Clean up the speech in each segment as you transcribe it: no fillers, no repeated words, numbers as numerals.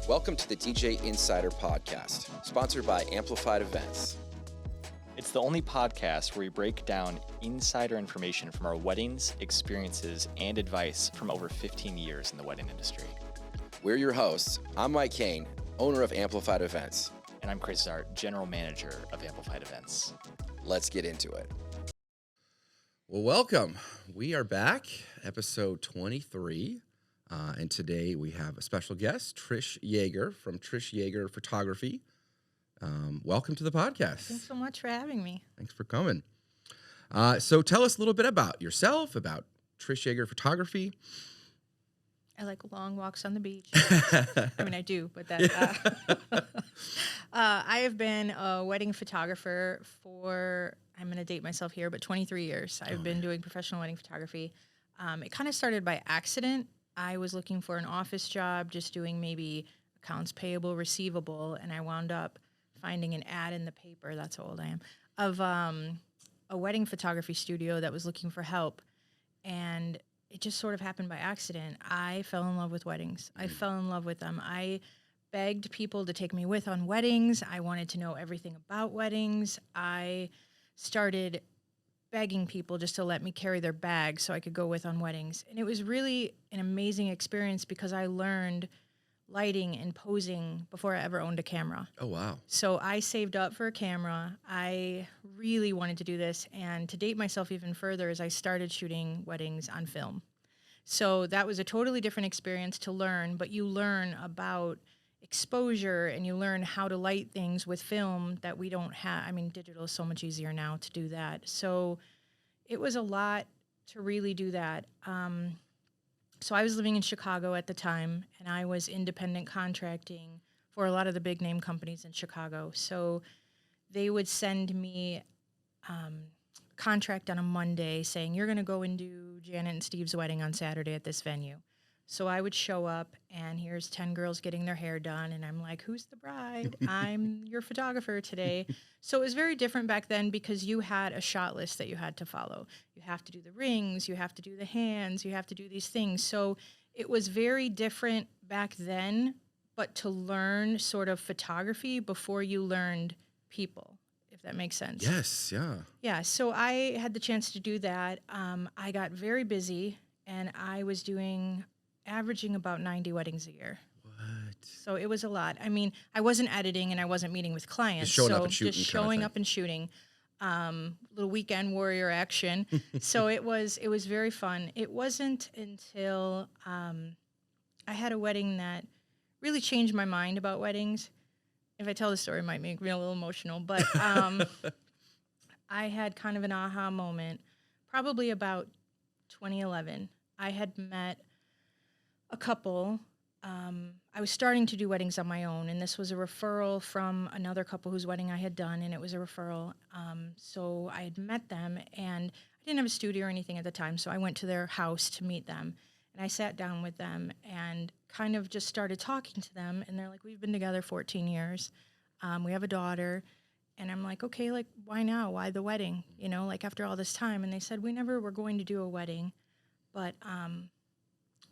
Welcome to the DJ Insider Podcast, sponsored by Amplified Events. It's the only podcast where we break down insider information from our weddings, experiences, and advice from over 15 years in the wedding industry. We're your hosts. I'm Mike Kane, owner of Amplified Events. And I'm Chris Zart, general manager of Amplified Events. Let's get into it. Well, welcome. We are back, episode 23. And today we have a special guest, Trysh Jaeger from Trysh Jaeger Photography. Welcome to the podcast. Thanks so much for having me. Thanks for coming. So tell us a little bit about yourself, about Trysh Jaeger Photography. I like long walks on the beach. I mean, I do, but that. I have been a wedding photographer for, I'm going to date myself here, but 23 years. I've been doing professional wedding photography. It kind of started by accident. I was looking for an office job, just doing maybe accounts payable, receivable, and I wound up finding an ad in the paper, that's how old I am, of a wedding photography studio that was looking for help. And it just sort of happened by accident. I fell in love with weddings. I fell in love with them. I begged people to take me with on weddings. I wanted to know everything about weddings. I started begging people just to let me carry their bags so I could go with on weddings. And it was really an amazing experience because I learned lighting and posing before I ever owned a camera. Oh, wow. So I saved up for a camera. I really wanted to do this. And to date myself even further is I started shooting weddings on film. So that was a totally different experience to learn, but you learn about exposure and you learn how to light things with film that we don't have. I mean, digital is so much easier now to do that. So it was a lot to really do that. So I was living in Chicago at the time, and I was independent contracting for a lot of the big name companies in Chicago. So they would send me contract on a Monday saying, you're going to go and do Janet and Steve's wedding on Saturday at this venue. So I would show up, and here's 10 girls getting their hair done, and I'm like, who's the bride? I'm your photographer today. So it was very different back then because you had a shot list that you had to follow. You have to do the rings, you have to do the hands, you have to do these things. So it was very different back then, but to learn sort of photography before you learned people, if that makes sense. Yes, yeah. Yeah, so I had the chance to do that. I got very busy, and I was averaging about 90 weddings a year. What? So it was a lot. I mean, I wasn't editing and I wasn't meeting with clients. Just showing up so and shooting. Just showing up and shooting. Little weekend warrior action. So it was very fun. It wasn't until I had a wedding that really changed my mind about weddings. If I tell the story, it might make me a little emotional. But I had kind of an aha moment, probably about 2011. I had met a couple. I was starting to do weddings on my own, and this was a referral from another couple whose wedding I had done, and it was a referral. So I had met them, and I didn't have a studio or anything at the time, so I went to their house to meet them, and I sat down with them and kind of just started talking to them, and they're like, we've been together 14 years. We have a daughter, and I'm like, okay, like, why now? Why the wedding? You know, like, after all this time? And they said, we never were going to do a wedding, but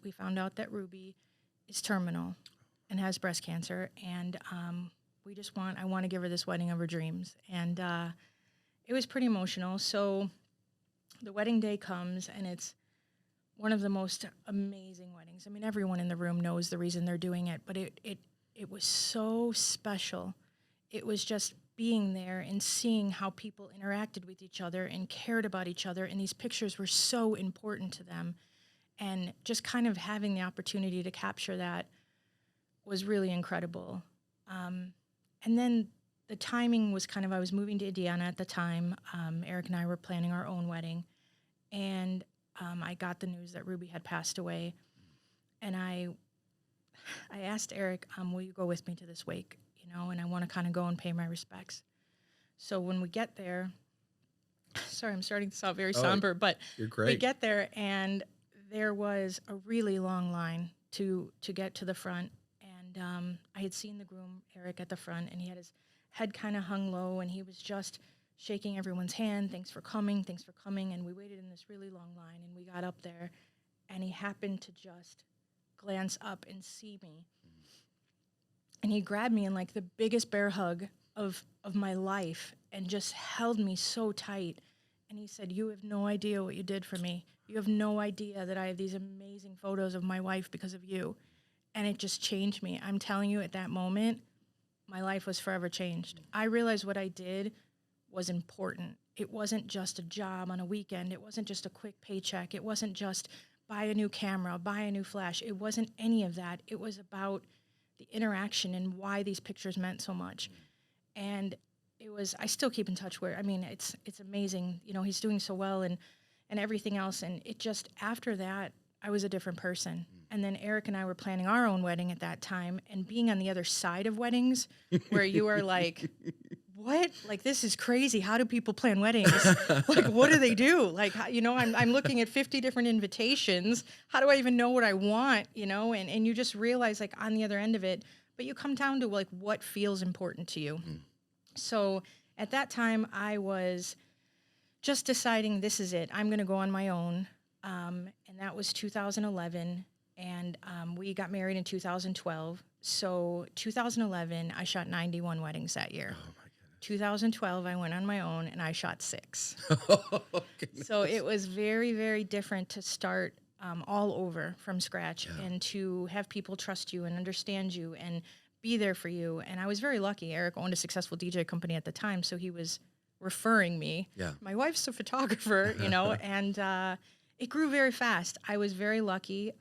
we found out that Ruby is terminal and has breast cancer, and I want to give her this wedding of her dreams. And it was pretty emotional. So the wedding day comes, and it's one of the most amazing weddings. I mean, everyone in the room knows the reason they're doing it, but it was so special. It was just being there and seeing how people interacted with each other and cared about each other, and these pictures were so important to them. And just kind of having the opportunity to capture that was really incredible. And then the timing was I was moving to Indiana at the time. Eric and I were planning our own wedding. And I got the news that Ruby had passed away. And I asked Eric, will you go with me to this wake? You know, and I want to kind of go and pay my respects. So when we get there, sorry, I'm starting to sound very somber, but you're great. We get there, and there was a really long line to get to the front, and I had seen the groom, Eric, at the front, and he had his head kind of hung low, and he was just shaking everyone's hand, thanks for coming, and we waited in this really long line, and we got up there, and he happened to just glance up and see me, And he grabbed me in like the biggest bear hug of my life and just held me so tight. And he said, "You have no idea what you did for me. You have no idea that I have these amazing photos of my wife because of you." And it just changed me. I'm telling you, at that moment, my life was forever changed. I realized what I did was important. It wasn't just a job on a weekend. It wasn't just a quick paycheck. It wasn't just buy a new camera, buy a new flash. It wasn't any of that. It was about the interaction and why these pictures meant so much. And it was, I still keep in touch with, I mean, it's amazing. You know, he's doing so well and everything else. And it just, after that, I was a different person. And then Eric and I were planning our own wedding at that time, and being on the other side of weddings where you are like, what? Like, this is crazy. How do people plan weddings? Like, what do they do? Like, you know, I'm looking at 50 different invitations. How do I even know what I want? You know, and you just realize, like, on the other end of it, but you come down to like what feels important to you. So at that time, I was just deciding, this is it. I'm going to go on my own. And that was 2011. And we got married in 2012. So 2011, I shot 91 weddings that year. Oh, my goodness. 2012, I went on my own, and I shot 6. Oh, so it was very, very different to start all over from scratch, and to have people trust you and understand you and be there for you. And I was very lucky. Eric owned a successful DJ company at the time, so he was referring me. Yeah. My wife's a photographer, you know, and it grew very fast. I was very lucky.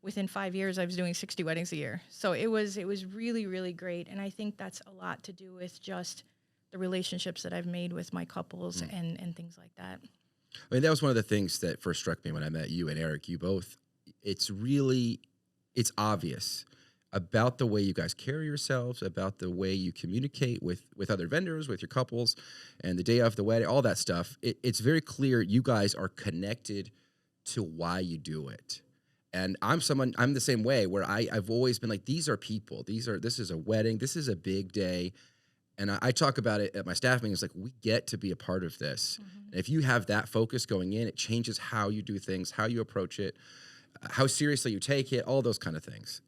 Within 5 years, I was doing 60 weddings a year. So it was really, really great. And I think that's a lot to do with just the relationships that I've made with my couples and things like that. I mean, that was one of the things that first struck me when I met you and Eric. You both, it's obvious about the way you guys carry yourselves, about the way you communicate with other vendors, with your couples, and the day of the wedding, all that stuff. It's very clear you guys are connected to why you do it. And I'm the same way, where I've always been like, these are people. This is a wedding. This is a big day. And I talk about it at my staff meetings, like, we get to be a part of this. Mm-hmm. And if you have that focus going in, it changes how you do things, how you approach it, how seriously you take it, all those kind of things.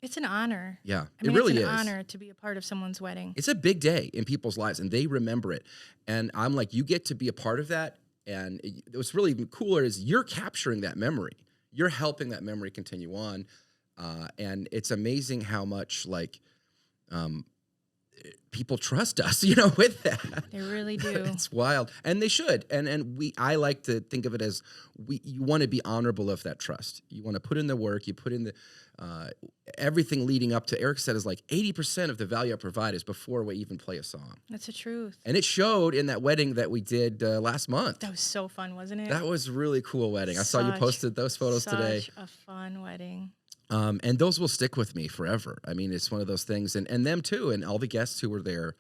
It's an honor. Yeah, I mean, it really it's is. an honor to be a part of someone's wedding. It's a big day in people's lives, and they remember it. And I'm like, you get to be a part of that. And what's really even cooler is you're capturing that memory. You're helping that memory continue on. And it's amazing how much, like, people trust us, you know, with that. They really do. It's wild. And they should. And I like to think of it as you want to be honorable of that trust. You want to put in the work, you put in the everything leading up to, Eric said, is like 80% of the value I provide is before we even play a song. That's the truth. And it showed in that wedding that we did last month. That was so fun, wasn't it? That was a really cool wedding. I saw you posted those photos today. Such a fun wedding. And those will stick with me forever. I mean, it's one of those things, and them too, and all the guests who were there.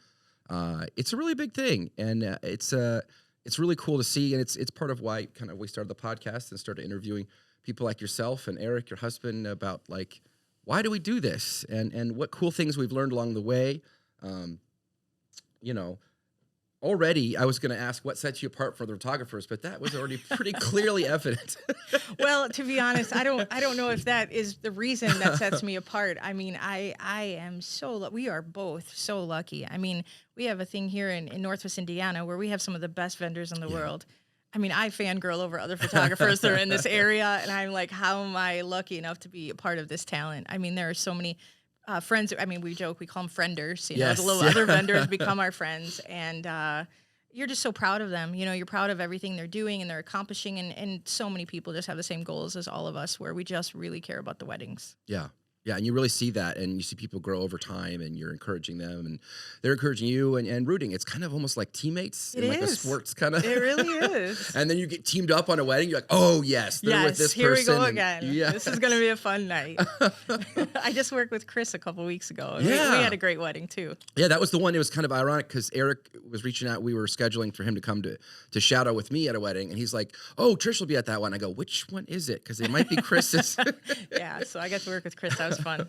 It's a really big thing, and it's really cool to see, and it's part of why kind of we started the podcast and started interviewing people like yourself and Eric, your husband, about like, why do we do this, and what cool things we've learned along the way. You know, already I was going to ask what sets you apart from the photographers, but that was already pretty clearly evident. Well, to be honest, I don't know if that is the reason that sets me apart. I mean, I am we are both so lucky. I mean, we have a thing here in Northwest Indiana where we have some of the best vendors in the world. I mean, I fangirl over other photographers that are in this area, and I'm like, how am I lucky enough to be a part of this talent? I mean, there are so many friends. I mean, we joke, we call them frienders. You know, the little other vendors become our friends, and you're just so proud of them. You know, you're proud of everything they're doing and they're accomplishing, and so many people just have the same goals as all of us, where we just really care about the weddings. Yeah. Yeah, and you really see that, and you see people grow over time, and you're encouraging them, and they're encouraging you, and rooting. It's kind of almost like teammates in like a sports kind of. It really is. And then you get teamed up on a wedding. You're like, oh yes, they're with this here person. We go again. This is going to be a fun night. I just worked with Chris a couple weeks ago. Yeah. We had a great wedding too. Yeah, that was the one. It was kind of ironic because Eric was reaching out. We were scheduling for him to come to shadow with me at a wedding, and he's like, "Oh, Trish will be at that one." I go, "Which one is it?" Because it might be Chris's. Yeah, so I got to work with Chris. That was fun.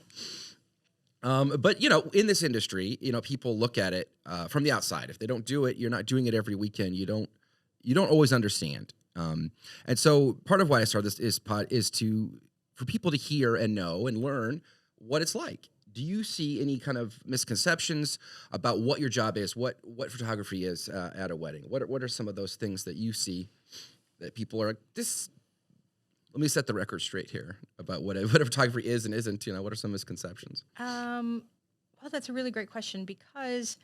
But, you know, in this industry, you know, people look at it from the outside. If they don't do it, you're not doing it every weekend. You don't always understand. And so part of why I started this is for people to hear and know and learn what it's like do you see any kind of misconceptions about what your job is, what photography is at a wedding? What are some of those things that you see that people are like, this? Let me set the record straight here about what a photography is and isn't. What are some misconceptions? Well, that's a really great question because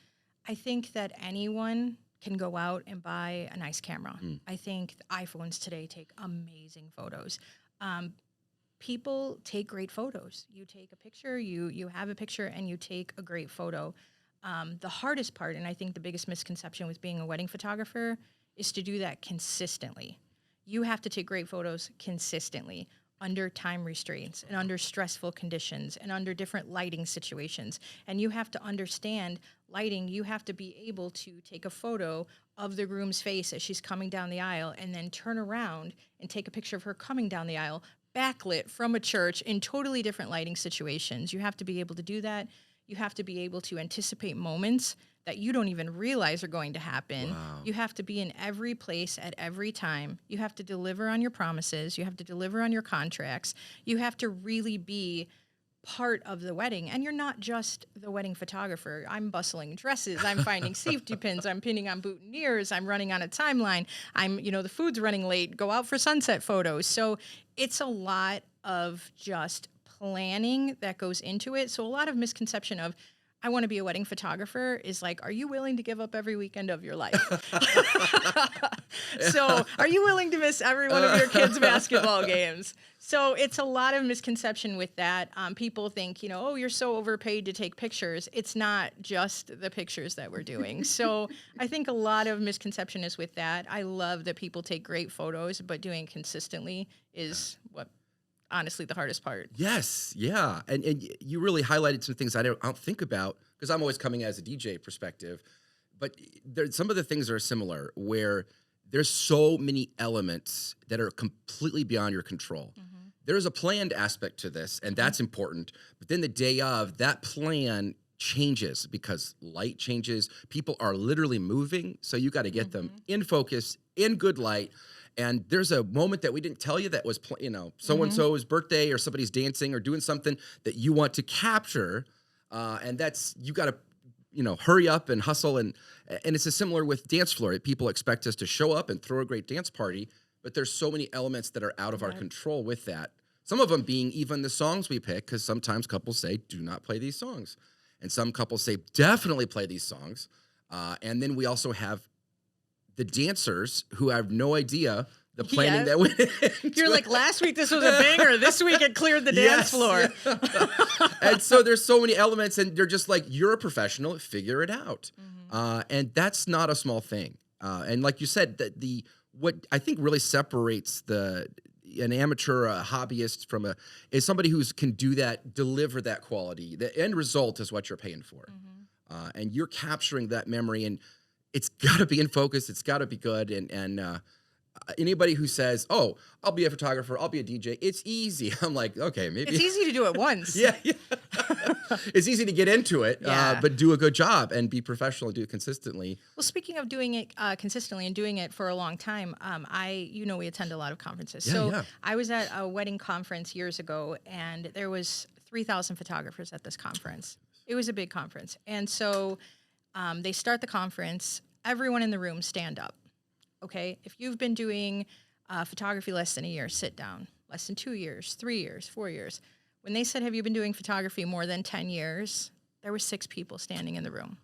I think that anyone can go out and buy a nice camera. I think the iPhones today take amazing photos. People take great photos. You take a picture, you have a picture, and you take a great photo. The hardest part, and I think the biggest misconception with being a wedding photographer, is to do that consistently. You have to take great photos consistently under time restraints and under stressful conditions and under different lighting situations. And you have to understand lighting. You have to be able to take a photo of the groom's face as she's coming down the aisle and then turn around and take a picture of her coming down the aisle, backlit from a church in totally different lighting situations. You have to be able to do that. You have to be able to anticipate moments that you don't even realize are going to happen. Wow. You have to be in every place at every time. You have to deliver on your promises. You have to deliver on your contracts. You have to really be part of the wedding. And you're not just the wedding photographer. I'm bustling dresses. I'm finding safety pins. I'm pinning on boutonnieres. I'm running on a timeline. the food's running late. Go out for sunset photos. So it's a lot of just planning that goes into it. So a lot of misconception of, I want to be a wedding photographer is like, are you willing to give up every weekend of your life? So are you willing to miss every one of your kids' basketball games? So it's a lot of misconception with that. People think, oh, you're so overpaid to take pictures. It's not just the pictures that we're doing. So I think a lot of misconception is with that. I love that people take great photos, but doing it consistently is what honestly the hardest part. Yes, yeah, and you really highlighted some things I don't think about because I'm always coming as a DJ perspective, but some of the things are similar where there's so many elements that are completely beyond your control. There's a planned aspect to this, and that's important. But then the day of, that plan changes because light changes. People are literally moving, so you got to get them in focus, in good light. And there's a moment that we didn't tell you that was, so-and-so's birthday or somebody's dancing or doing something that you want to capture. And that's, you got to, hurry up and hustle. And it's a similar with dance floor. People expect us to show up and throw a great dance party, but there's so many elements that are out of our control with that. Some of them being even the songs we pick, because sometimes couples say, do not play these songs. And some couples say, definitely play these songs. And then we also have the dancers who have no idea the planning that went into You're like, last week this was a banger. This week it cleared the dance floor. Yeah. And so there's so many elements, and they're just like, you're a professional, figure it out. And that's not a small thing. And like you said, that what I think really separates an amateur, a hobbyist is somebody who can do that, deliver that quality. The end result is what you're paying for. And you're capturing that memory, and it's got to be in focus. It's got to be good. And anybody who says, oh, I'll be a photographer, I'll be a DJ, it's easy. I'm like, okay, maybe. It's easy to do it once. Yeah. It's easy to get into it, but do a good job and be professional and do it consistently. Well, speaking of doing it consistently and doing it for a long time, we attend a lot of conferences. I was at a wedding conference years ago, and there was 3,000 photographers at this conference. It was a big conference. And so they start the conference, everyone in the room stand up. Okay, if you've been doing photography less than a year, sit down. Less than 2 years, 3 years, 4 years. When they said, have you been doing photography more than 10 years, there were 6 people standing in the room.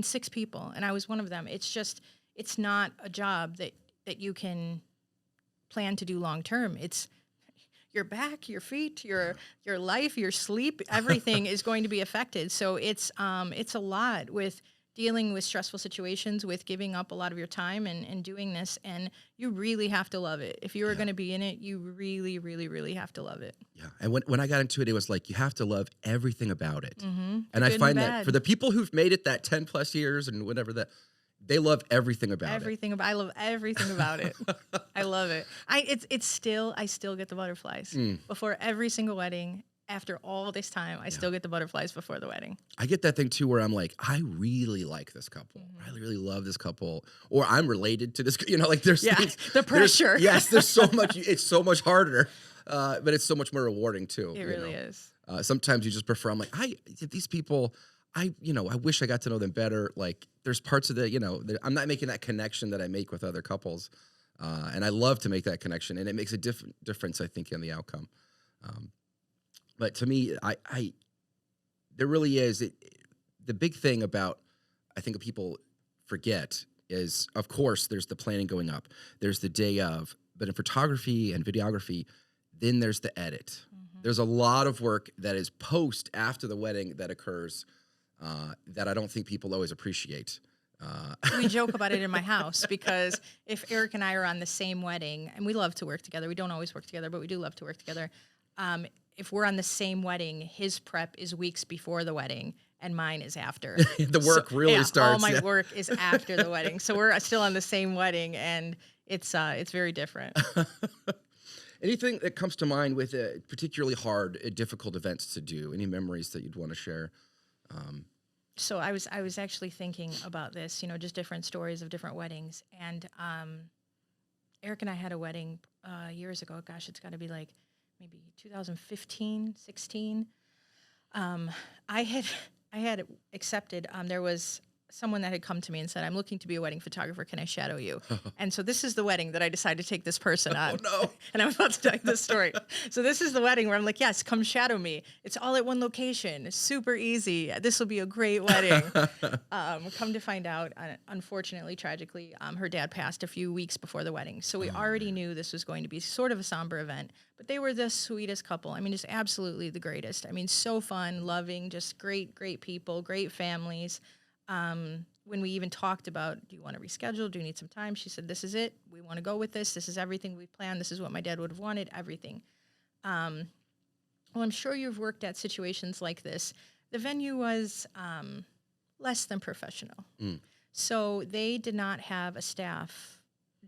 6 people, and I was one of them. It's not a job that you can plan to do long term. It's your back, your feet, your life, your sleep, everything is going to be affected. So it's a lot with dealing with stressful situations, with giving up a lot of your time and doing this. And you really have to love it. If you are going to be in it, you really, really, really have to love it. Yeah. And when I got into it, it was like, you have to love everything about it. And I Good find and that bad. for the people who've made it that 10 plus years and whatever that, they love everything about it. I love everything about it. I love it. I still get the butterflies before every single wedding. after all this time, I still get the butterflies before the wedding. I get that thing too where I'm like, I really like this couple. I really love this couple. Or I'm related to this, like there's things, the pressure. there's so much, it's so much harder, but it's so much more rewarding too. It really is. Sometimes you just prefer, I'm like, these people, I wish I got to know them better. Like there's parts of I'm not making that connection that I make with other couples. And I love to make that connection, and it makes a difference, I think, in the outcome. But to me, there really is the big thing about, I think people forget is, of course, there's the planning going up, there's the day of, but in photography and videography, then there's the edit. There's a lot of work that is post after the wedding that occurs that I don't think people always appreciate. We joke about it in my house because if Eric and I are on the same wedding, and we love to work together, we don't always work together, but we do love to work together. If we're on the same wedding, his prep is weeks before the wedding and mine is after. The work really starts. All my work is after the wedding. So we're still on the same wedding, and it's very different. Anything that comes to mind with particularly hard, difficult events to do? Any memories that you'd want to share? So I was actually thinking about this, just different stories of different weddings. And Eric and I had a wedding years ago. Gosh, it's got to be like maybe 2015, 16. I had accepted. There was someone that had come to me and said, "I'm looking to be a wedding photographer. Can I shadow you?" And so this is the wedding that I decided to take this person on. Oh, no. And I'm about to tell you this story. So this is the wedding where I'm like, yes, come shadow me. It's all at one location. It's super easy. This will be a great wedding. Come to find out, unfortunately, tragically, her dad passed a few weeks before the wedding. So we already knew this was going to be sort of a somber event. But they were the sweetest couple. I mean, just absolutely the greatest. I mean, so fun, loving, just great, great people, great families. When we even talked about, do you want to reschedule? Do you need some time? She said, this is it. We want to go with this. This is everything we planned. This is what my dad would have wanted, everything. Well, I'm sure you've worked at situations like this. The venue was less than professional. So they did not have a staff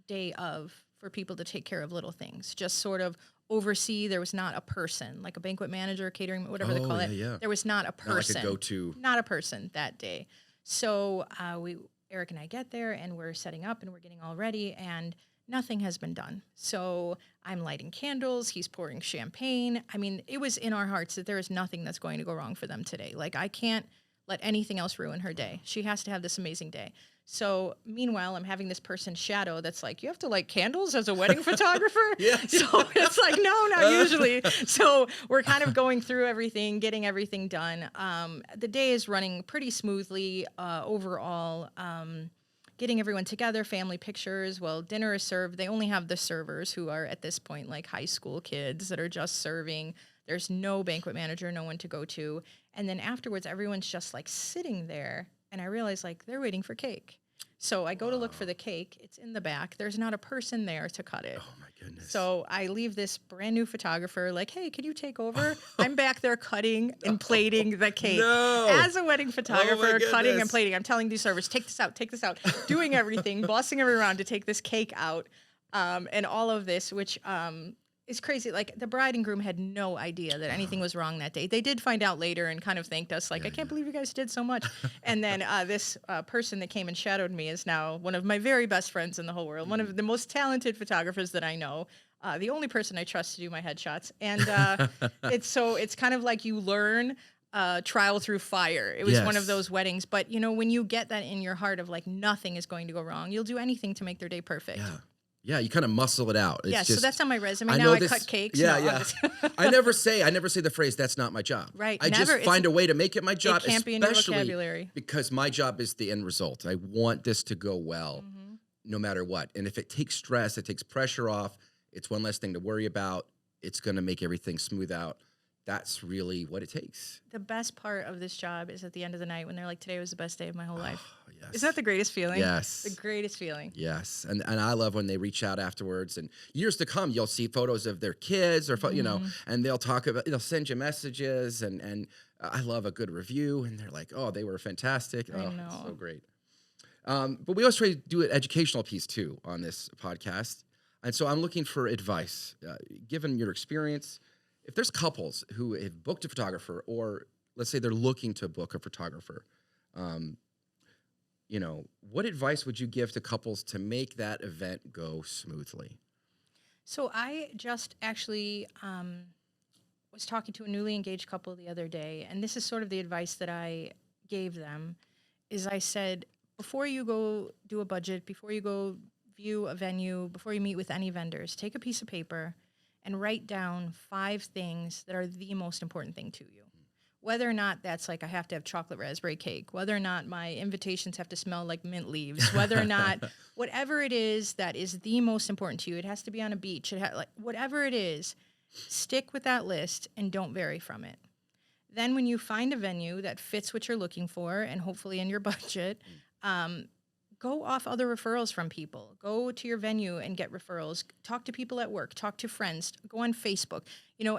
day of for people to take care of little things, just sort of oversee. There was not a person, like a banquet manager, catering, whatever they call it. Yeah. There was not a person. Not like a go-to. Not a person that day. So Eric and I get there, and we're setting up, and we're getting all ready, and nothing has been done. So I'm lighting candles. He's pouring champagne. I mean, it was in our hearts that there is nothing that's going to go wrong for them today. Like, I can't let anything else ruin her day. She has to have this amazing day. So meanwhile, I'm having this person shadow that's like, you have to light candles as a wedding photographer? Yeah. So it's like, no, not usually. So we're kind of going through everything, getting everything done. The day is running pretty smoothly overall. Getting everyone together, family pictures. Well, dinner is served. They only have the servers who are at this point like high school kids that are just serving. There's no banquet manager, no one to go to. And then afterwards, everyone's just like sitting there. And I realize like they're waiting for cake. So I go to look for the cake. It's in the back. There's not a person there to cut it. Oh, my goodness. So I leave this brand new photographer like, hey, can you take over? I'm back there cutting and plating the cake. No. As a wedding photographer, cutting and goodness. plating. I'm telling these servers, take this out, doing everything, bossing everyone around to take this cake out. And all of this, which is crazy. Like, the bride and groom had no idea that anything was wrong that day. They did find out later and kind of thanked us, like, I can't believe you guys did so much. And then this person that came and shadowed me is now one of my very best friends in the whole world, one of the most talented photographers that I know, the only person I trust to do my headshots. And it's kind of like you learn trial through fire. It was one of those weddings. But, when you get that in your heart of, like, nothing is going to go wrong, you'll do anything to make their day perfect. Yeah, you kind of muscle it out. It's so that's on my resume. I Now I this- cut cakes. Yeah, No, yeah. I never say the phrase, that's not my job. Right, I never. just find a way to make it my job. It can't be in your especially vocabulary. because my job is the end result. I want this to go well no matter what. And if it takes stress, it takes pressure off, it's one less thing to worry about. It's going to make everything smooth out. That's really what it takes. The best part of this job is at the end of the night when they're like, today was the best day of my whole life. Yes. Isn't that the greatest feeling? Yes. The greatest feeling. Yes. And I love when they reach out afterwards, and years to come, you'll see photos of their kids or, and they'll they'll send you messages, and I love a good review, and they're like, oh, they were fantastic. I Oh, know. so great. But we always try to do an educational piece too on this podcast. And so I'm looking for advice, given your experience if there's couples who have booked a photographer, or let's say they're looking to book a photographer, what advice would you give to couples to make that event go smoothly? So I just actually was talking to a newly engaged couple the other day, and this is sort of the advice that I gave them, is I said, before you go do a budget, before you go view a venue, before you meet with any vendors, take a piece of paper and write down 5 things that are the most important thing to you. Whether or not that's like I have to have chocolate raspberry cake, whether or not my invitations have to smell like mint leaves, whether or not whatever it is that is the most important to you, it has to be on a beach, whatever it is, stick with that list and don't vary from it. Then when you find a venue that fits what you're looking for and hopefully in your budget, go off other referrals from people. Go to your venue and get referrals. Talk to people at work. Talk to friends. Go on Facebook.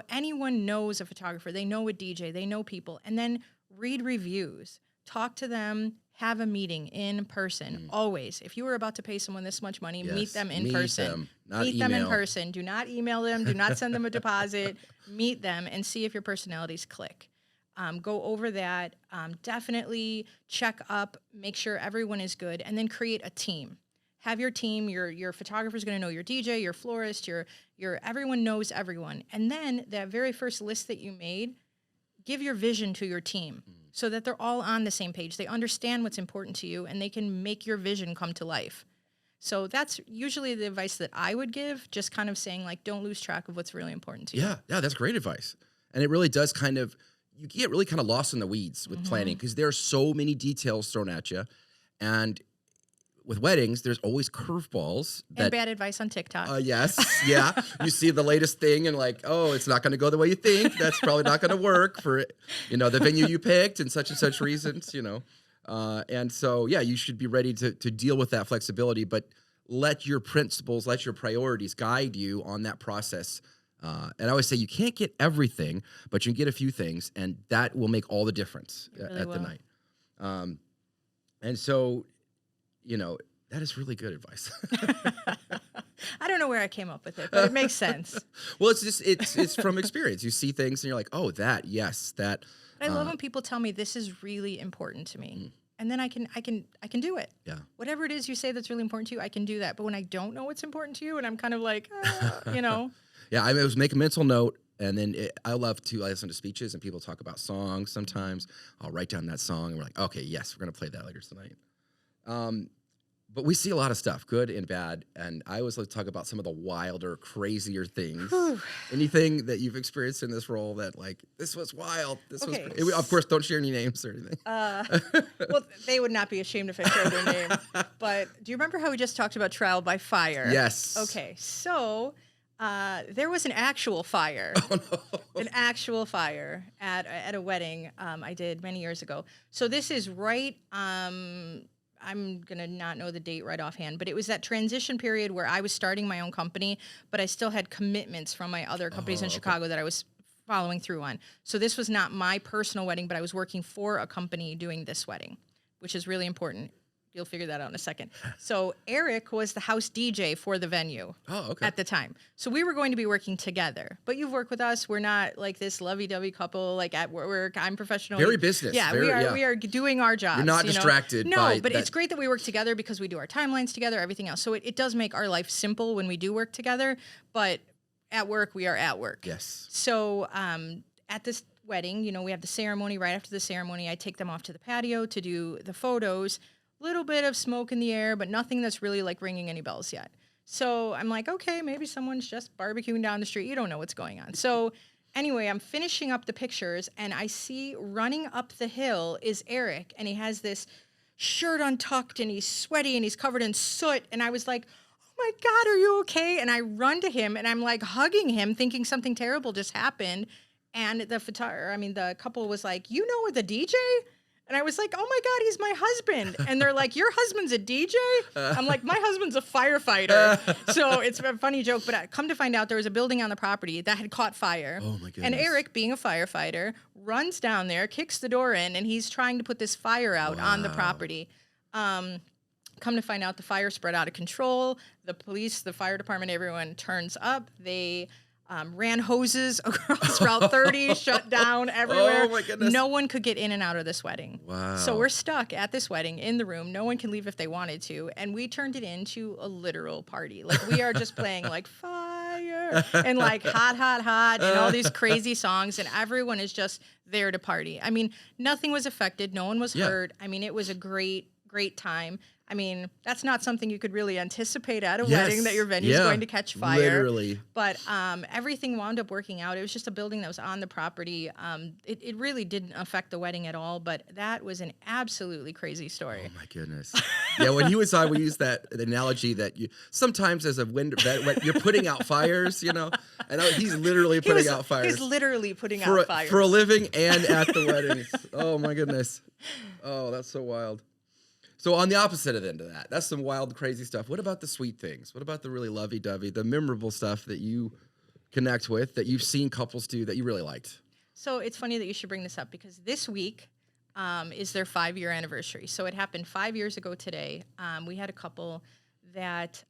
Anyone knows a photographer. They know a DJ. They know people. And then read reviews. Talk to them. Have a meeting in person. Always. If you were about to pay someone this much money, Yes, meet them in meet person. them, not Meet them in email. person. Do not email them. Do not send them a deposit. Meet them and see if your personalities click. Go over that. Definitely check up, make sure everyone is good, and then create a team. Have your team. Your photographer's going to know your DJ, your florist, your everyone knows everyone. And then that very first list that you made, give your vision to your team so that they're all on the same page. They understand what's important to you, and they can make your vision come to life. So that's usually the advice that I would give, just kind of saying, like, don't lose track of what's really important to you. Yeah, that's great advice. And it really does you get really kind of lost in the weeds with planning because there are so many details thrown at you. And with weddings, there's always curveballs. And bad advice on TikTok. Yes, yeah. You see the latest thing and like, oh, it's not going to go the way you think. That's probably not going to work for, the venue you picked and such reasons, And so, yeah, you should be ready to deal with that flexibility, but let your principles, let your priorities guide you on that process. And I always say you can't get everything, but you can get a few things, and that will make all the difference at the night. And so, that is really good advice. I don't know where I came up with it, but it makes sense. Well, it's from experience. You see things, and you're like, oh, that. I love when people tell me this is really important to me. And then I can do it. Yeah. Whatever it is you say that's really important to you, I can do that. But when I don't know what's important to you, and I'm kind of like, Yeah, I was make a mental note, and then I listen to speeches, and people talk about songs sometimes. I'll write down that song, and we're like, okay, yes, we're going to play that later tonight. But we see a lot of stuff, good and bad, and I always like to talk about some of the wilder, crazier things. Anything that you've experienced in this role that, like, this was wild, Okay. Of course, don't share any names or anything. well, they would not be ashamed if I shared their name. But do you remember how we just talked about trial by fire? Yes. Okay, so there was an actual fire. Oh, no. An actual fire at a wedding I did many years ago. So this is right, I'm going to not know the date right offhand, but it was that transition period where I was starting my own company, but I still had commitments from my other companies in Chicago that I was following through on. So this was not my personal wedding, but I was working for a company doing this wedding, which is really important. You'll figure that out in a second. So Eric was the house DJ for the venue at the time. So we were going to be working together. But you've worked with us. We're not like this lovey-dovey couple like at work. I'm professional. Very business. Yeah, we are doing our jobs. You're not distracted by No, but it's great that we work together because we do our timelines together, everything else. So it does make our life simple when we do work together. But at work, we are at work. Yes. So at this wedding, we have the ceremony. Right after the ceremony, I take them off to the patio to do the photos. Little bit of smoke in the air, but nothing that's really like ringing any bells yet. So I'm like, okay, maybe someone's just barbecuing down the street. You don't know what's going on. So anyway, I'm finishing up the pictures, and I see running up the hill is Eric, and he has this shirt untucked, and he's sweaty, and he's covered in soot. And I was like, oh my God, are you okay? And I run to him, and I'm like hugging him, thinking something terrible just happened. And the couple was like, the DJ? And I was like, oh my God, he's my husband. And they're like, your husband's a DJ? I'm like, my husband's a firefighter. So it's a funny joke, but come to find out there was a building on the property that had caught fire. Oh my goodness. And Eric, being a firefighter, runs down there, kicks the door in, and he's trying to put this fire out on the property. Come to find out the fire spread out of control. The police, the fire department, everyone turns up. They ran hoses across Route 30, shut down everywhere. Oh, my goodness. No one could get in and out of this wedding. Wow. So we're stuck at this wedding in the room. No one can leave if they wanted to. And we turned it into a literal party. Like, we are just playing like fire and like hot, hot, hot and all these crazy songs. And everyone is just there to party. I mean, nothing was affected. No one was hurt. I mean, it was a great, great time. I mean, that's not something you could really anticipate at a wedding, that your venue is going to catch fire. Literally. But everything wound up working out. It was just a building that was on the property. It really didn't affect the wedding at all, but that was an absolutely crazy story. Oh, my goodness. Yeah, when you and I, we use the analogy that you sometimes as a you're putting out fires, you know, and he's literally putting out fires. He's literally putting out fires. For a living and at the weddings. Oh, my goodness. Oh, that's so wild. So on the opposite end of that, that's some wild, crazy stuff. What about the sweet things? What about the really lovey-dovey, the memorable stuff that you connect with, that you've seen couples do that you really liked? So it's funny that you should bring this up because this week is their 5-year anniversary. So it happened 5 years ago today. We had a couple that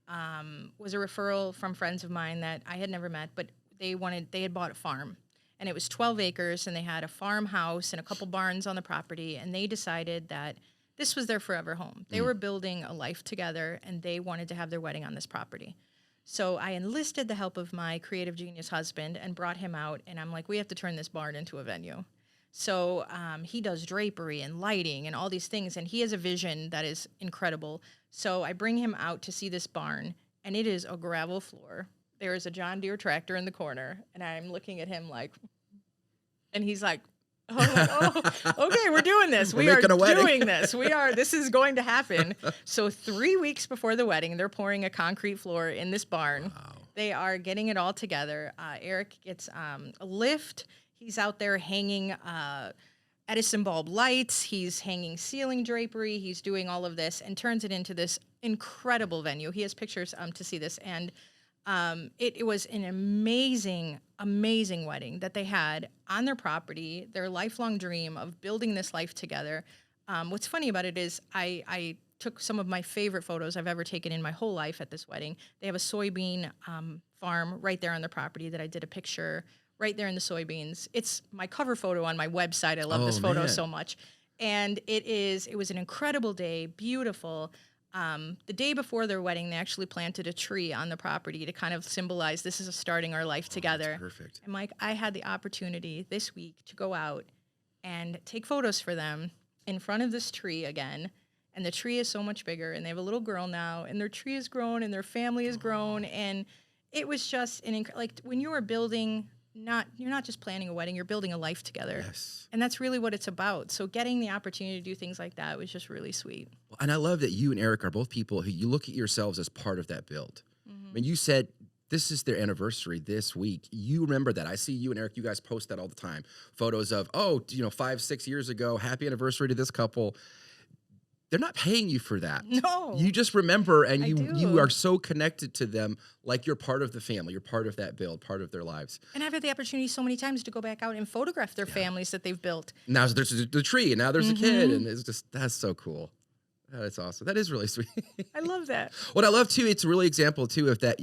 was a referral from friends of mine that I had never met, but they had bought a farm. And it was 12 acres, and they had a farmhouse and a couple barns on the property, and they decided that this was their forever home. They were building a life together, and they wanted to have their wedding on this property. So I enlisted the help of my creative genius husband and brought him out, and I'm like, we have to turn this barn into a venue. So he does drapery and lighting and all these things, and he has a vision that is incredible. So I bring him out to see this barn, and it is a gravel floor. There is a John Deere tractor in the corner, and I'm looking at him like, and he's like, oh, okay, we're doing this. We are doing this. This is going to happen. So 3 weeks before the wedding, they're pouring a concrete floor in this barn. Wow. They are getting it all together. Eric gets a lift. He's out there hanging Edison bulb lights. He's hanging ceiling drapery. He's doing all of this and turns it into this incredible venue. He has pictures to see this. And it was an amazing, amazing wedding that they had on their property, their lifelong dream of building this life together. What's funny about it is I took some of my favorite photos I've ever taken in my whole life at this wedding. They have a soybean farm right there on the property that I did a picture right there in the soybeans. It's my cover photo on my website. I love this photo so much. And it was an incredible day, beautiful. The day before their wedding, they actually planted a tree on the property to kind of symbolize this is starting our life together. That's perfect. And Mike, I had the opportunity this week to go out and take photos for them in front of this tree again. And the tree is so much bigger, and they have a little girl now, and their tree has grown, and their family has grown, and it was just like when you are building. You're not just planning a wedding, you're building a life together. Yes. And that's really what it's about. So getting the opportunity to do things like that was just really sweet. And I love that you and Eric are both people who you look at yourselves as part of that build. Mm-hmm. When you said this is their anniversary this week, you remember that. I see you and Eric, you guys post that all the time. Photos of, 5-6 years ago, happy anniversary to this couple. They're not paying you for that. No. You just remember, and you are so connected to them like you're part of the family. You're part of that build, part of their lives. And I've had the opportunity so many times to go back out and photograph their families that they've built. Now there's the tree, and now there's a kid, and it's just, that's so cool. That's awesome. That is really sweet. I love that. What I love, too, it's a really example, too, of that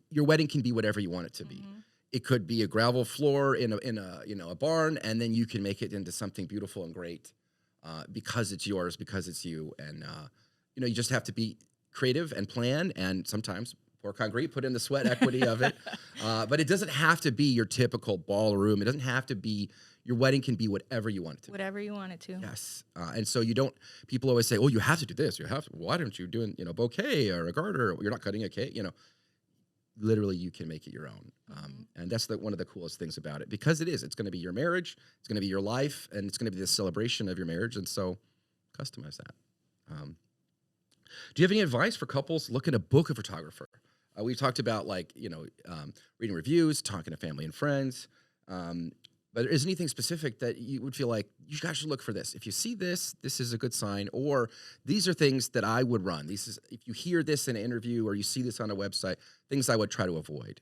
your wedding can be whatever you want it to be. It could be a gravel floor in a barn, and then you can make it into something beautiful and great. Because it's yours, because it's you. And, you just have to be creative and plan and sometimes pour concrete, put in the sweat equity of it. But it doesn't have to be your typical ballroom. It doesn't have to be, your wedding can be whatever you want it to be. Whatever you want it to. Yes. And so people always say, oh, you have to do this. Why don't you do a bouquet or a garter? You're not cutting a cake, Literally, you can make it your own. And that's one of the coolest things about it, because it's going to be your marriage, it's going to be your life, and it's going to be the celebration of your marriage. And so customize that. Do you have any advice for couples looking to book a photographer? We've talked about reading reviews, talking to family and friends. But is anything specific that you would feel like you guys should look for this? If you see this, this is a good sign, or these are things that I would run. If you hear this in an interview or you see this on a website, things I would try to avoid.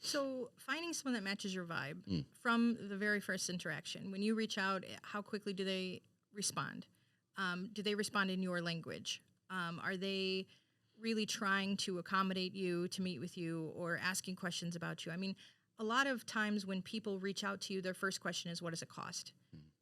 So finding someone that matches your vibe from the very first interaction. When you reach out, how quickly do they respond? Do they respond in your language? Are they really trying to accommodate you, to meet with you, or asking questions about you? I mean, a lot of times when people reach out to you, their first question is, what does it cost?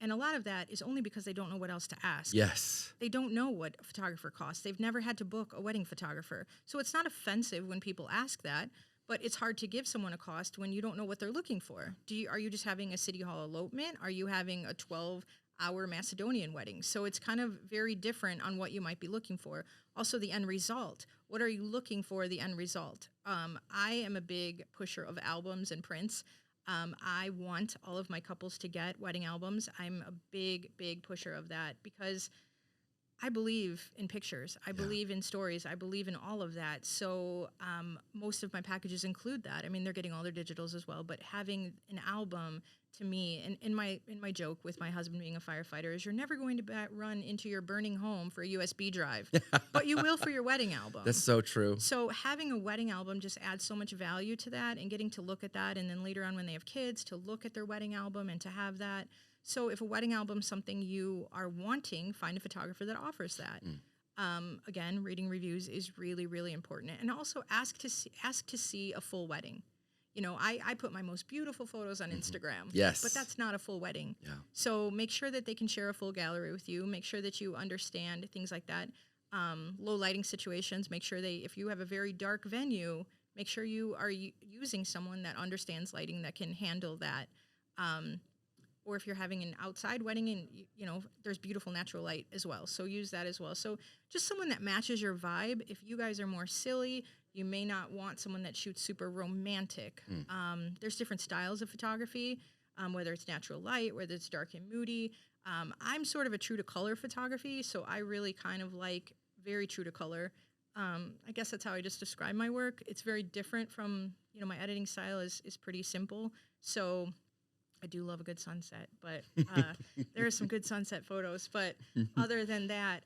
And a lot of that is only because they don't know what else to ask. Yes. They don't know what a photographer costs. They've never had to book a wedding photographer. So it's not offensive when people ask that, but it's hard to give someone a cost when you don't know what they're looking for. Are you just having a city hall elopement? Are you having a 12-hour Macedonian wedding? So it's kind of very different on what you might be looking for. Also, the end result. What are you looking for, the end result? I am a big pusher of albums and prints. I want all of my couples to get wedding albums. I'm a big, big pusher of that because I believe in pictures. I believe in stories. I believe in all of that. So most of my packages include that. I mean, they're getting all their digitals as well, but having an album to me, and in my joke with my husband being a firefighter, is you're never going to run into your burning home for a USB drive, but you will for your wedding album. That's so true. So having a wedding album just adds so much value to that, and getting to look at that, and then later on when they have kids, to look at their wedding album and to have that. So if a wedding album is something you are wanting, find a photographer that offers that. Again, reading reviews is really, really important. And also ask to see a full wedding. You know, I put my most beautiful photos on Instagram. Yes. But that's not a full wedding. Yeah. So make sure that they can share a full gallery with you. Make sure that you understand things like that. Low lighting situations, make sure if you have a very dark venue, make sure you are using someone that understands lighting that can handle that. Or if you're having an outside wedding and, you know, there's beautiful natural light as well. So use that as well. So just someone that matches your vibe. If you guys are more silly, you may not want someone that shoots super romantic. There's different styles of photography, whether it's natural light, whether it's dark and moody. I'm sort of a true to color photography, so I really kind of like very true to color. I guess that's how I just describe my work. It's very different from, you know, my editing style is pretty simple. So I do love a good sunset, but there are some good sunset photos. But other than that,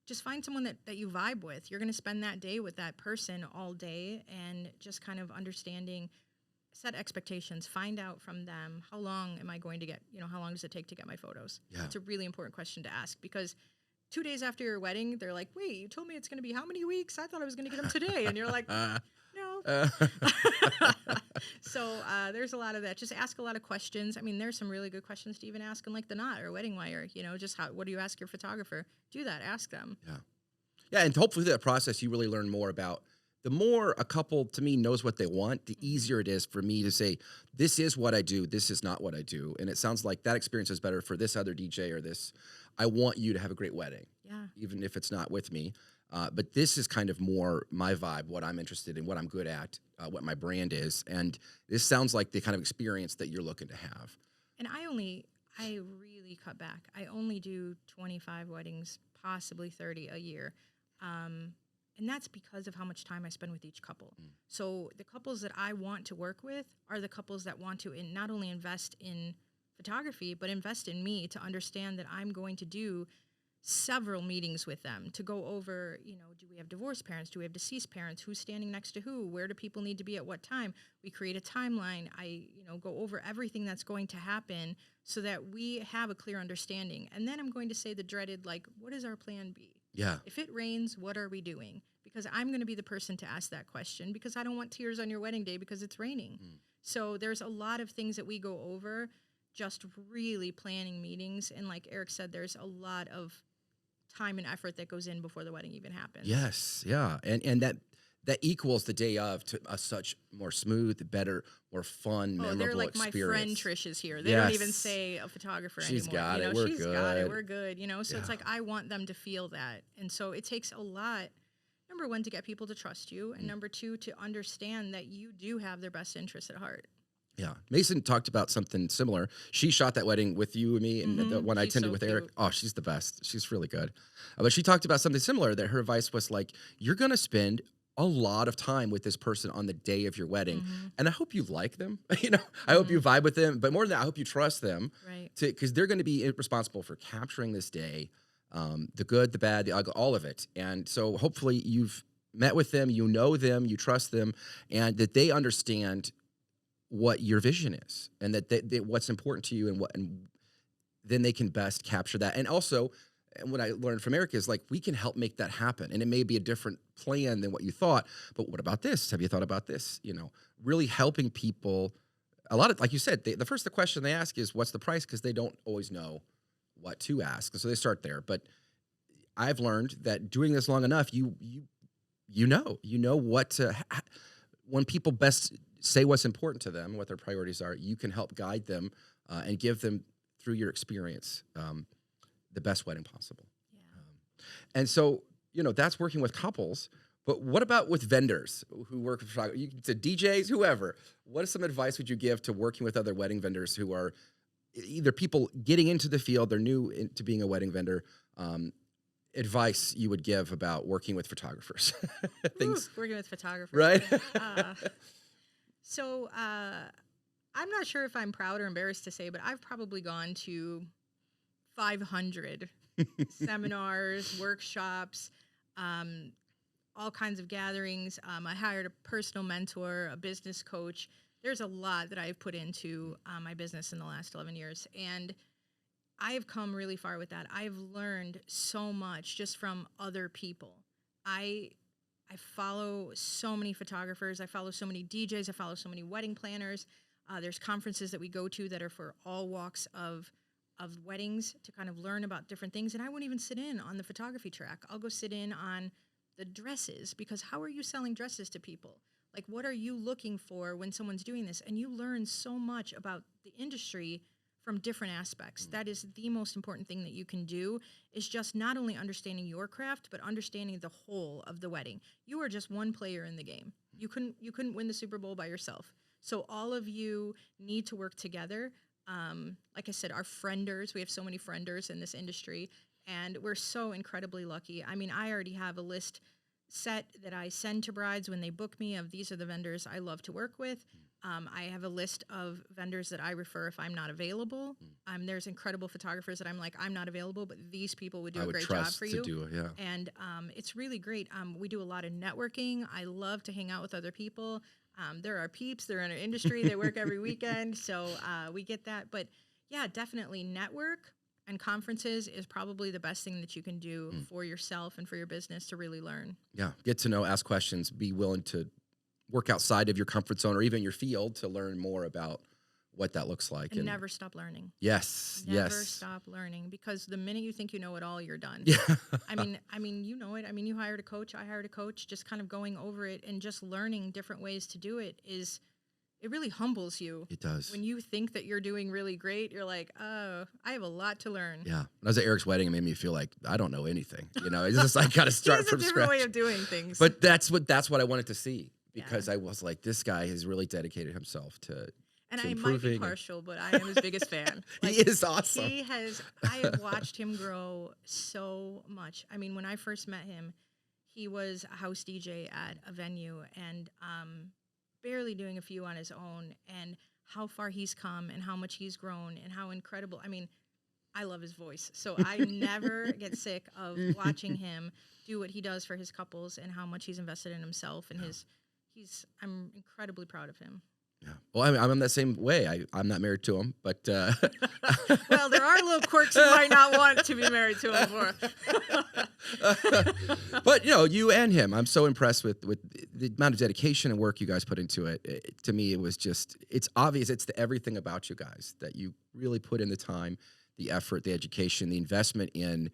just find someone that you vibe with. You're going to spend that day with that person all day, and just kind of understanding, set expectations, find out from them, how long am I going to get, you know, how long does it take to get my photos? Yeah. It's a really important question to ask, because 2 days after your wedding, they're like, wait, you told me it's going to be how many weeks? I thought I was going to get them today. And you're like, no. So there's a lot of that. Just ask a lot of questions. I mean, there's some really good questions to even ask in like the knot or wedding wire, you know, just what do you ask your photographer? Do that. Ask them. Yeah. Yeah. And hopefully through that process, you really learn more about, the more a couple to me knows what they want, the easier it is for me to say, this is what I do. This is not what I do. And it sounds like that experience is better for this other DJ or this. I want you to have a great wedding. Yeah. Even if it's not with me. But this is kind of more my vibe, what I'm interested in, what I'm good at, what my brand is. And this sounds like the kind of experience that you're looking to have. And I really cut back. I only do 25 weddings, possibly 30 a year. And that's because of how much time I spend with each couple. So the couples that I want to work with are the couples that want to not only invest in photography, but invest in me, to understand that I'm going to do several meetings with them to go over, you know, do we have divorced parents? Do we have deceased parents? Who's standing next to who? Where do people need to be at what time? We create a timeline. I, you know, go over everything that's going to happen so that we have a clear understanding. And then I'm going to say the dreaded, like, what is our plan B? Yeah. If it rains, what are we doing? Because I'm going to be the person to ask that question, because I don't want tears on your wedding day because it's raining. So there's a lot of things that we go over, just really planning meetings. And like Eric said, there's a lot of time and effort that goes in before the wedding even happens. Yes. Yeah. And that equals the day of to a such more smooth, better, more fun, memorable they're like experience. my friend Trysh is here. They don't even say a photographer She's anymore. got you it. know, We're she's good. got it. We're good. You know, so it's like I want them to feel that. And so it takes a lot. Number one, to get people to trust you. And number two, to understand that you do have their best interests at heart. Yeah. Mason talked about something similar. She shot that wedding with you and me, and the one I attended with Eric. Oh, she's the best. She's really good. But she talked about something similar, that her advice was like, you're going to spend a lot of time with this person on the day of your wedding. And I hope you like them. You know, I hope you vibe with them. But more than that, I hope you trust them. Right. Because they're going to be responsible for capturing this day, the good, the bad, the ugly, all of it. And so hopefully you've met with them, you know them, you trust them, and that they understand what your vision is, and that what's important to you, and then they can best capture that. And also, and what I learned from Eric is like, we can help make that happen. And it may be a different plan than what you thought, but what about this? Have you thought about this? You know, really helping people. A lot of, like you said, the first question they ask is, what's the price? Because they don't always know what to ask. So they start there. But I've learned that doing this long enough, you know what to, when people best say what's important to them, what their priorities are, you can help guide them and give them, through your experience, the best wedding possible. Yeah. And so, you know, that's working with couples. But what about with vendors who work with photography? To DJs, whoever. What is some advice would you give to working with other wedding vendors who are either people getting into the field, they're new to being a wedding vendor? Advice you would give about working with photographers? Things. Ooh, working with photographers. Right? So I'm not sure if I'm proud or embarrassed to say, but I've probably gone to 500 seminars, workshops, all kinds of gatherings. I hired a personal mentor, a business coach. There's a lot that I've put into my business in the last 11 years. And I have come really far with that. I've learned so much just from other people. I follow so many photographers. I follow so many DJs. I follow so many wedding planners. There's conferences that we go to that are for all walks of weddings to kind of learn about different things. And I won't even sit in on the photography track. I'll go sit in on the dresses, because how are you selling dresses to people? Like, what are you looking for when someone's doing this? And you learn so much about the industry from different aspects. That is the most important thing that you can do, is just not only understanding your craft, but understanding the whole of the wedding. You are just one player in the game. You couldn't win the Super Bowl by yourself. So all of you need to work together. Like I said, our frienders, we have so many frienders in this industry, and we're so incredibly lucky. I mean, I already have a list set that I send to brides when they book me of these are the vendors I love to work with. I have a list of vendors that I refer if I'm not available. There's incredible photographers that I'm like, I'm not available, but these people would do a great job for you. And it's really great. We do a lot of networking. I love to hang out with other people. There are peeps. They're in our industry. They work every weekend. So we get that. But yeah, definitely network. And conferences is probably the best thing that you can do for yourself and for your business to really learn. Yeah, get to know, ask questions, be willing to work outside of your comfort zone or even your field to learn more about what that looks like. And never stop learning. Yes, Never stop learning, because the minute you think you know it all, you're done. Yeah. I mean, you know it. I mean, you hired a coach. I hired a coach. Just kind of going over it and just learning different ways to do it it really humbles you. It does. When you think that you're doing really great, you're like, oh, I have a lot to learn. Yeah. When I was at Eric's wedding, it made me feel like I don't know anything. You know, it's just like got to start from scratch. It's a different way of doing things. But that's what I wanted to see, because I was like, this guy has really dedicated himself to And to I improving. might be partial, but I am his biggest fan. He is awesome. I have watched him grow so much. I mean, when I first met him, he was a house DJ at a venue and barely doing a few on his own, and how far he's come and how much he's grown and how incredible. I mean, I love his voice. So I never get sick of watching him do what he does for his couples and how much he's invested in himself and I'm incredibly proud of him. Yeah. Well, I'm in that same way. I'm not married to him, but well, there are little quirks you might not want to be married to him for. But you know, you and him, I'm so impressed with the amount of dedication and work you guys put into it. To me, it was it's obvious. It's everything about you guys that you really put in the time, the effort, the education, the investment in,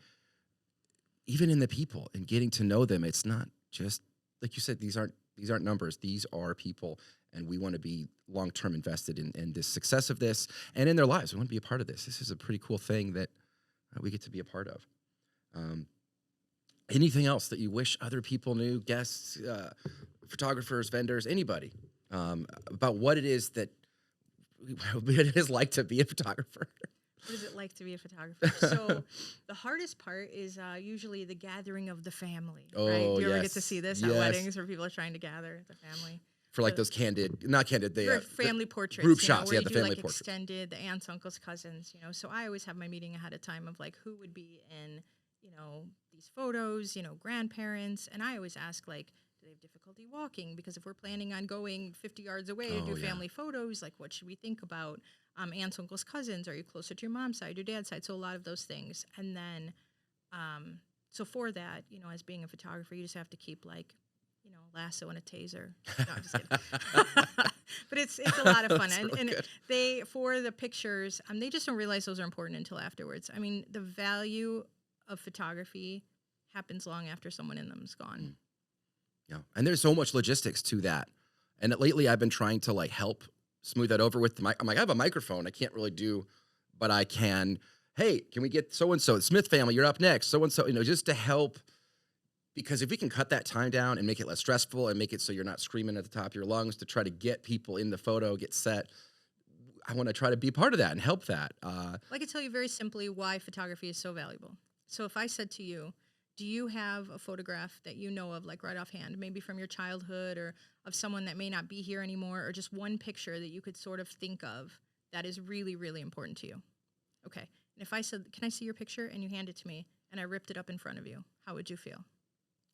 even in the people and getting to know them. It's not just like you said. These aren't numbers. These are people. And we want to be long-term invested in the success of this and in their lives. We want to be a part of this. This is a pretty cool thing that we get to be a part of. Anything else that you wish other people knew, guests, photographers, vendors, anybody, about what it is like to be a photographer? What is it like to be a photographer? So the hardest part is usually the gathering of the family, right? Do you ever get to see this at weddings where people are trying to gather the family? For like those not candid, they family portraits, group shots. Where the you do family like portraits. Extended, the aunts, uncles, cousins. So I always have my meeting ahead of time of like who would be in, these photos. Grandparents, and I always ask like, do they have difficulty walking? Because if we're planning on going 50 yards away to do family photos, like what should we think about? Aunts, uncles, cousins. Are you closer to your mom's side, your dad's side? So a lot of those things, and then So for that, as being a photographer, you just have to keep like, lasso and a taser. No, I'm just kidding. But it's a lot of fun. That's really And good. they, for the pictures, they just don't realize those are important until afterwards. I mean, the value of photography happens long after someone in them is gone. Yeah. And there's so much logistics to that. And lately I've been trying to like help smooth that over with the mic. I'm like, I have a microphone. I can't really do, but I can, hey, can we get so-and-so, the Smith family, you're up next. So-and-so, just to help, because if we can cut that time down and make it less stressful and make it so you're not screaming at the top of your lungs to try to get people in the photo, get set, I want to try to be part of that and help that. Well, I can tell you very simply why photography is so valuable. So if I said to you, do you have a photograph that you know of, like right offhand, maybe from your childhood or of someone that may not be here anymore, or just one picture that you could sort of think of that is really, really important to you? Okay. And if I said, can I see your picture? And you hand it to me and I ripped it up in front of you, how would you feel?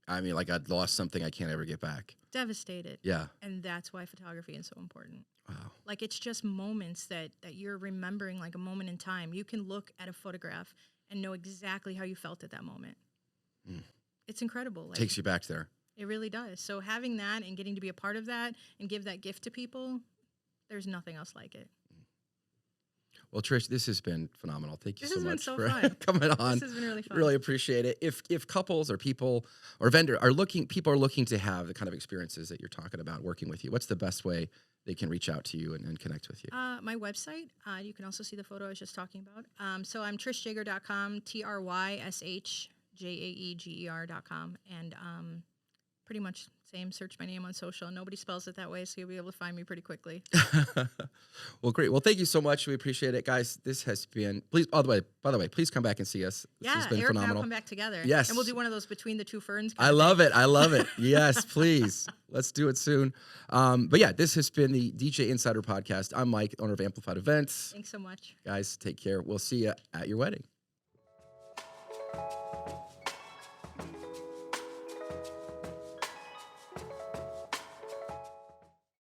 I mean, like I'd lost something I can't ever get back. Devastated. Yeah. And that's why photography is so important. Wow. Like it's just moments that you're remembering, like a moment in time. You can look at a photograph and know exactly how you felt at that moment. It's incredible. Like, Takes you back there. it really does. So having that and getting to be a part of that and give that gift to people, there's nothing else like it. Well, Trish, this has been phenomenal. Thank you This so has been much so for fun. coming on. This has been really fun. Really appreciate it. If couples or people or vendor are looking to have the kind of experiences that you're talking about working with you, what's the best way they can reach out to you and connect with you? My website, you can also see the photo I was just talking about. So I'm TryshJaeger.com, TryshJaeger.com. And pretty much same, search my name on social. Nobody spells it that way, so you'll be able to find me pretty quickly. Well, great. Well, thank you so much. We appreciate it, guys. This has been. Please, by the way, please come back and see us. This has been Eric and I phenomenal. will come back together. Yes. And we'll do one of those between the two ferns. I love it. I love it. Yes, please. Let's do it soon. But yeah, this has been the DJ Insider Podcast. I'm Mike, owner of Amplified Events. Thanks so much. Guys, take care. We'll see you at your wedding.